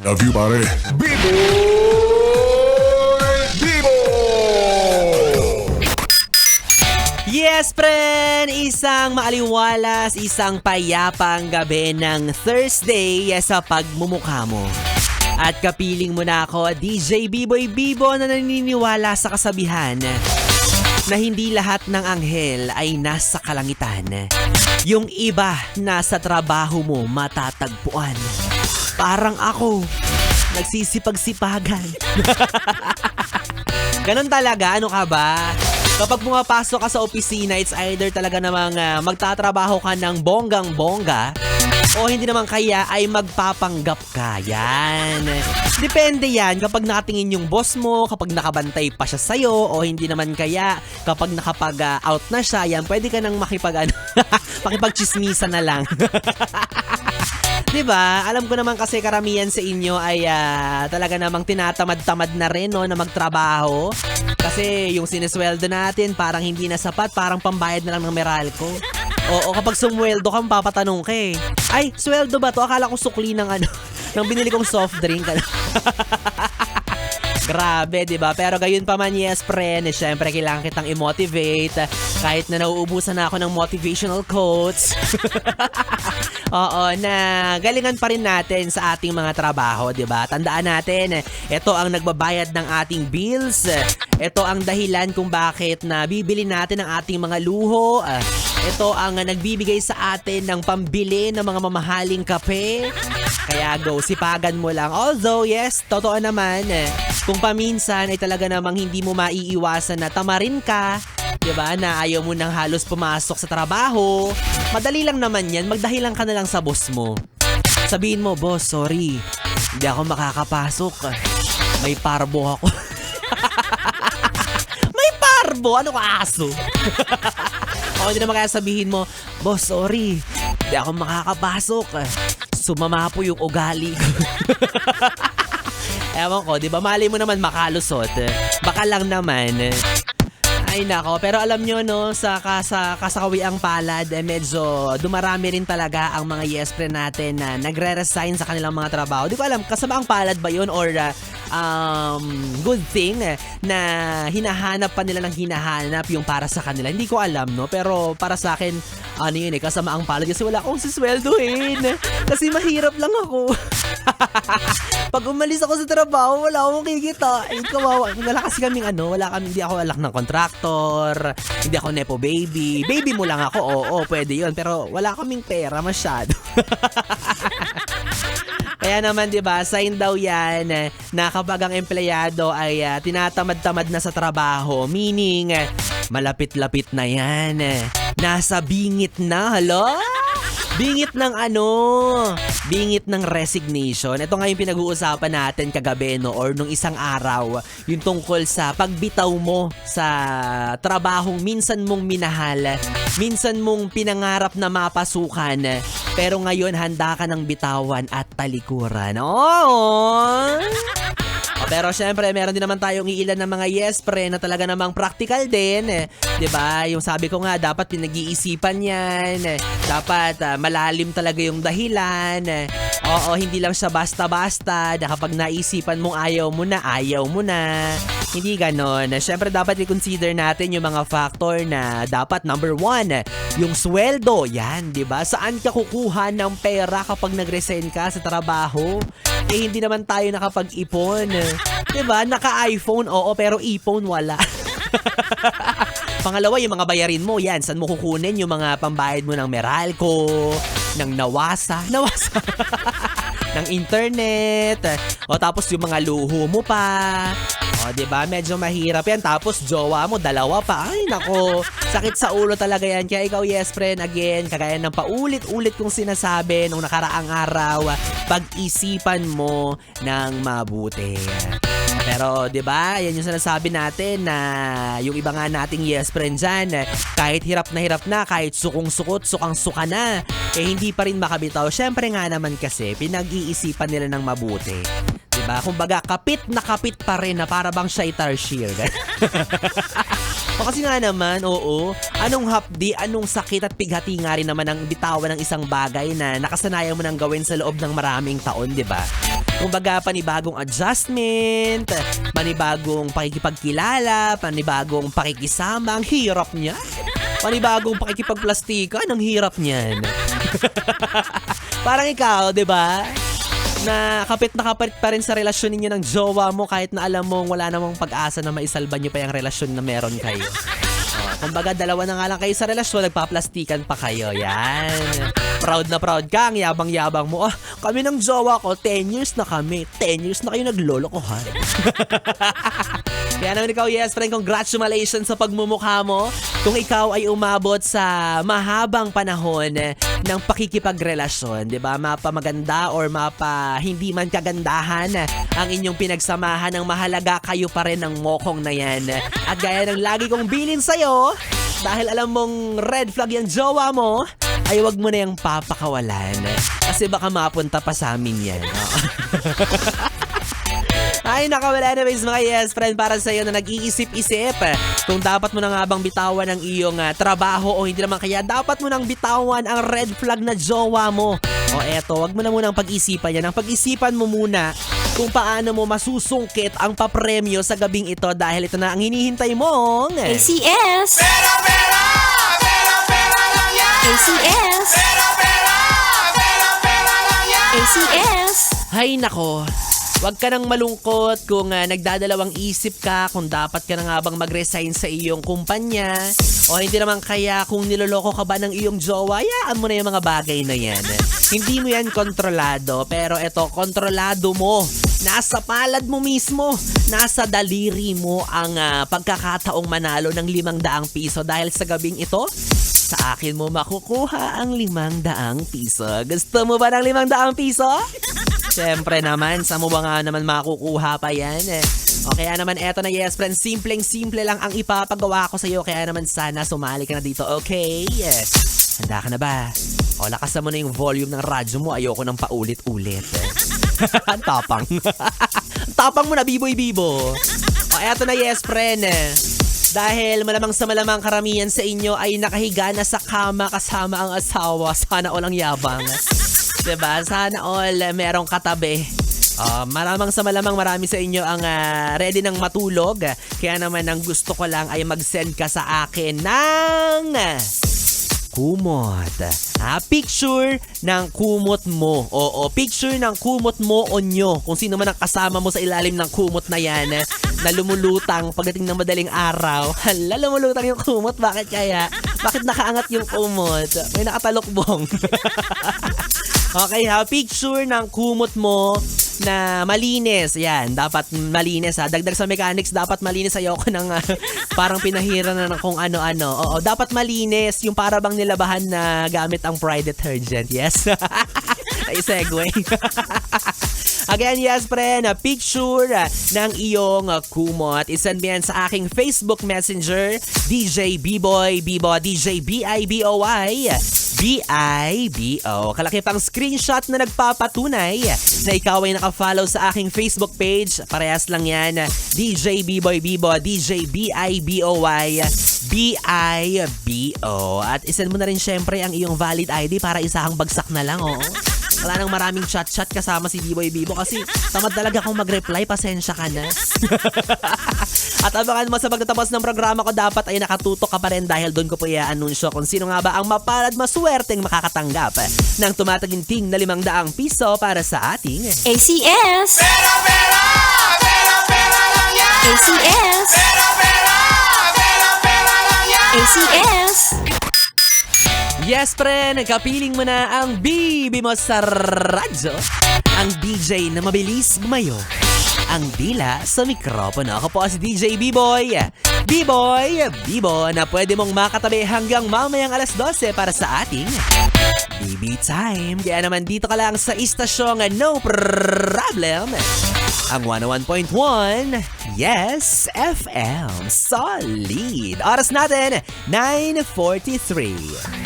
Love you, pare. Bibo! Bibo! Yes, friend! Isang maaliwalas, isang payapang gabi ng Thursday sa pagmumukha mo. At kapiling mo na ako, DJ Biboy Bibo, na naniniwala sa kasabihan na hindi lahat ng anghel ay nasa kalangitan. Yung iba nasa trabaho mo matatagpuan. Parang ako, nagsisipag-sipagan. Ganon talaga, ano ka ba? Kapag pumapasok ka sa opisina, it's either talaga namang magtatrabaho ka ng bonggang-bongga o hindi naman kaya ay magpapanggap ka. Yan. Depende yan kapag nakatingin yung boss mo, kapag nakabantay pa siya sa'yo, o hindi naman kaya kapag nakapag-out na siya, yan, pwede ka nang makipag-chismisa na lang. Diba? Alam ko naman kasi karamihan sa inyo ay talaga namang tinatamad-tamad na rin, no, na magtrabaho. Kasi yung sinesweldo natin parang hindi na sapat, parang pambayad na lang ng Meralco. Oo, kapag sumweldo ka, papatanong ka eh. Ay, sweldo ba to? Akala ko sukli ng ng binili kong soft drink. Grabe, diba? Pero gayon pa man, yes, friend, syempre kailangan kitang i-motivate kahit na nauubusan na ako ng motivational quotes. Oo, na galingan pa rin natin sa ating mga trabaho, diba? Tandaan natin, ito ang nagbabayad ng ating bills. Ito ang dahilan kung bakit na bibili natin ang ating mga luho. Ito ang nagbibigay sa atin ng pambili ng mga mamahaling kape. Kaya go, sipagan mo lang. Although, yes, totoo naman, kung paminsan ay talaga namang hindi mo maiiwasan na tamarin ka, diba, na ayaw mo nang halos pumasok sa trabaho, madali lang naman yan, magdahilan ka na lang sa boss mo. Sabihin mo, boss, sorry, hindi ako makakapasok. May parbo ako. May parbo? Ano ka, aso? O hindi naman kaya sabihin mo, boss, sorry, hindi ako makakapasok. Sumama po yung ugali ko. Ewan ko, di ba? Mali mo naman makalusot. Baka lang naman. Ay nako, pero alam nyo, no, sa kasawiang palad, medyo dumarami rin talaga ang mga yes friend natin na nagre-resign sa kanilang mga trabaho. Di ko alam, kasamaang palad ba yun or good thing na hinahanap pa nila ng hinahanap yung para sa kanila. Hindi ko alam, no, pero para sa akin, ano yun kasamaang palad kasi wala akong sisweldohin. Kasi mahirap lang ako. Pag umalis ako sa trabaho, wala akong kikita. Kawawa. Wala kasi kaming hindi ako alak ng kontraktor, hindi ako nepo baby. Baby mo lang ako, oo, pwede yun. Pero wala kaming pera masyado. Kaya naman, di ba, sign daw yan na kapag ang empleyado ay tinatamad-tamad na sa trabaho, meaning malapit-lapit na yan. Nasa bingit na, hala? Bingit ng bingit ng resignation. Ito nga yung pinag-uusapan natin kagabi, no, or nung isang araw, yung tungkol sa pagbitaw mo sa trabahong minsan mong minahal, minsan mong pinangarap na mapasukan, pero ngayon handa ka ng bitawan at talikuran. Oh! Pero syempre, meron din naman tayong iilan ng mga yes pre na talaga namang practical din. Diba? Yung sabi ko nga, dapat pinag-iisipan yan. Dapat malalim talaga yung dahilan. Oo, hindi lang siya basta-basta na kapag naisipan mong ayaw mo na. Hindi ganon. Syempre, dapat i-consider natin yung mga factor na dapat number 1, yung sweldo. Yan, diba? Saan ka kukuha ng pera kapag nag-resign ka sa trabaho? Eh, hindi naman tayo nakapag-ipon. Diba? Naka-iPhone, oo, pero iPhone wala. Pangalawa, yung mga bayarin mo, yan, saan mo kukunin yung mga pambayad mo ng Meralco, ng Nawasa, ng internet, o tapos yung mga luho mo pa. O, diba? Medyo mahirap yan. Tapos, jowa mo, 2 pa. Ay, nako. Sakit sa ulo talaga yan. Kaya ikaw, yes, friend, again, kagaya ng paulit-ulit kong sinasabi nung nakaraang araw, pag-isipan mo ng mabuti. Pero, di ba, yan yung sinasabi natin na yung iba nga nating yes friend dyan, kahit hirap na, kahit sukong-sukot, sukang-suka na, eh hindi pa rin makabitaw. Syempre nga naman kasi, pinag-iisipan nila ng mabuti. Diba? Kumbaga, kapit na kapit pa rin na para bang siya tarsier. O kasi nga naman, oo, anong hapdi, anong sakit at pighati nga rin naman ang bitawan ng isang bagay na nakasanayan mo nang gawin sa loob ng maraming taon, di ba? Kumbaga, panibagong adjustment, panibagong pakikipagkilala, panibagong pakikisama, ang hirap niya. Panibagong pakikipagplastikan, ang hirap niyan. Parang ikaw, di ba? Na kapit pa rin sa relasyon ninyo ng jowa mo kahit na alam mong wala namang pag-asa na maisalba nyo pa yung relasyon na meron kayo. Kumbaga, dalawa na nga lang kayo sa relasyon, nagpaplastikan pa kayo. Yan. Proud na proud ka, ang yabang-yabang mo. Kami ng jowa ko, 10 years na kami. 10 years na kayo naglolokohan. Kaya naman ikaw, yes friend, congratulations sa pagmumukha mo. Kung ikaw ay umabot sa mahabang panahon ng pakikipagrelasyon, di ba? Mapa maganda or mapa hindi man kagandahan ang inyong pinagsamahan, ng mahalaga kayo pa rin ng mokong na yan. At gaya ng lagi kong bilin sa'yo, dahil alam mong red flag yung jowa mo, ay wag mo na yung papakawalan. Kasi baka mapunta pa sa amin yan. Ay, nakawala anyways mga yes friend, para sa iyo na nag-iisip-isip kung dapat mo na nga bang bitawan ang iyong trabaho o hindi naman kaya dapat mo nang bitawan ang red flag na jowa mo. O eto, wag mo na munang pag-isipan yan. Ang pag-isipan mo muna kung paano mo masusungkit ang papremyo sa gabing ito dahil ito na ang hinihintay mong ACS! Pera lang yan! ACS! Pera lang yan! ACS! Hay nako. Huwag ka nang malungkot kung nagdadalawang isip ka kung dapat ka na nga bang mag-resign sa iyong kumpanya o hindi naman kaya kung niloloko ka ba ng iyong jowa, yaan mo na yung mga bagay na yan. Hindi mo yan kontrolado, pero eto, kontrolado mo. Nasa palad mo mismo, nasa daliri mo ang pagkakataong manalo ng 500 piso dahil sa gabing ito, sa akin mo makukuha ang 500 piso. Gusto mo ba ng 500 piso? Siyempre naman, sa mo ba nga naman makukuha pa yan? O kaya naman eto na yes friend, simpleng-simple lang ang ipapagawa ko sa iyo. Kaya naman sana sumali ka na dito, okay? Handa ka na ba? O lakasan mo na yung volume ng radyo mo, ayoko nang paulit-ulit. Ang tapang. Tapang mo na, biboy-bibo. O eto na yes friend, dahil malamang sa malamang karamihan sa inyo ay nakahiga na sa kama kasama ang asawa. Sana all ang yabang. Diba? Sana all merong katabi. Malamang sa malamang marami sa inyo ang ready ng matulog. Kaya naman ang gusto ko lang ay mag-send ka sa akin ng kumot. Picture ng kumot mo. Oo, picture ng kumot mo o nyo. Kung sino man ang kasama mo sa ilalim ng kumot na yan na lumulutang pagdating ng madaling araw. Hala, lumulutang yung kumot. Bakit kaya? Bakit nakaangat yung kumot? May nakatalokbong. Okay picture ng kumot mo na malinis. Yan, dapat malinis Dagdag sa mechanics, dapat malinis. Ayoko ng parang pinahiran na ng kung ano-ano. Oo, dapat malinis. Yung para bang nilabahan na gamit ang Pride detergent. Yes. Ay, segue. Again, yes, friend, picture ng iyong kumot. Isend mo yan sa aking Facebook Messenger, DJ B-Boy, DJ B-I-B-O-Y, B-I-B-O. Kalaki pang screenshot na nagpapatunay na ikaw ay nakafollow sa aking Facebook page. Parehas lang yan, DJ B-Boy, DJ B-I-B-O-Y, B-I-B-O. At isend mo na rin syempre ang iyong valid ID para isahang bagsak na lang, oo. Wala nang maraming chat-chat kasama si B-Boy Bibo kasi tamad talaga akong mag-reply, pasensya ka na. At abangan mo sa pagtatapos ng programa ko, dapat ay nakatutok ka pa rin dahil doon ko po i-anunsyo kung sino nga ba ang mapalad maswerteng makakatanggap ng tumataginting na 500 piso para sa ating ACS! Pera lang yan! ACS! Pera lang yan! ACS! Yes, friend! Kapiling mo na ang bibi mo sa radyo. Ang DJ na mabilis gumayo. Ang dila sa mikropono. Ako po si DJ B-Boy. B-Boy na pwede mong makatabi hanggang mamayang alas 12 para sa ating BB Time. Kaya naman dito ka lang sa istasyong No Problem. Ang 101.1 Yes FM. Solid. Oras natin, 9:43.